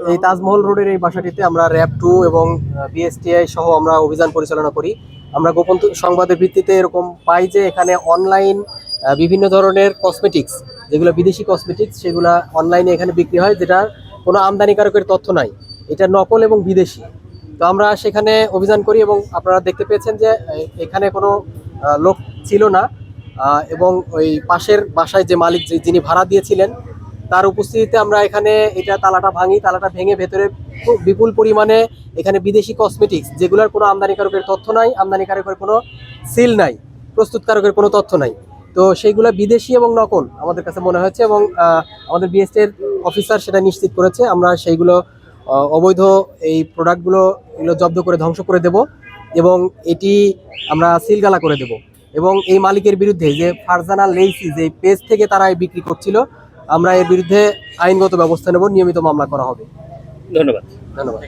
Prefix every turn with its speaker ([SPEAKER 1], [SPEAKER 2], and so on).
[SPEAKER 1] এই তাজমহল রোডের এই বাসাটিতে আমরা র্যাব 2 এবং বিএসটিআই সহ আমরা অভিযান পরিচালনা করি। আমরা গোপন সংবাদের ভিত্তিতে এরকম পাই যে এখানে অনলাইন বিভিন্ন ধরনের কসমেটিক্স, যেগুলো বিদেশি কসমেটিক্স, সেগুলো অনলাইনে এখানে বিক্রি হয়, যেটা কোনো আমদানিকারকের তথ্য নাই, এটা নকল এবং বিদেশি। তো আমরা সেখানে অভিযান করি এবং আপনারা দেখতে পেয়েছেন যে এখানে কোনো লোক ছিল না, এবং ওই পাশের বাসায় যে মালিক, যিনি ভাড়া দিয়েছিলেন, তার উপস্থিতিতে আমরা এখানে এটা তালাটা ভাঙি। তালাটা ভেঙে ভেতরে খুব বিপুল পরিমাণে এখানে বিদেশি কসমেটিক্স, যেগুলোর কোনো আমদানিকারকের তথ্য নাই, আমদানিকারকের কোনো সিল নাই, প্রস্তুতকারকের কোনো তথ্য নাই, তো সেইগুলো বিদেশি এবং নকল আমাদের কাছে মনে হয়েছে এবং আমাদের বিএসটির অফিসার সেটা নিশ্চিত করেছে। আমরা সেইগুলো অবৈধ এই প্রোডাক্টগুলো এগুলো জব্দ করে ধ্বংস করে দেব এবং এটি আমরা সিলগালা করে দেব। এবং এই মালিকের বিরুদ্ধে, যে ফারজানা লেইসি, যে পেজ থেকে তারা বিক্রি করছিল, আমরা এর বিরুদ্ধে আইনগত ব্যবস্থা নেব, নিয়মিত মামলা করা হবে।
[SPEAKER 2] ধন্যবাদ।
[SPEAKER 1] ধন্যবাদ।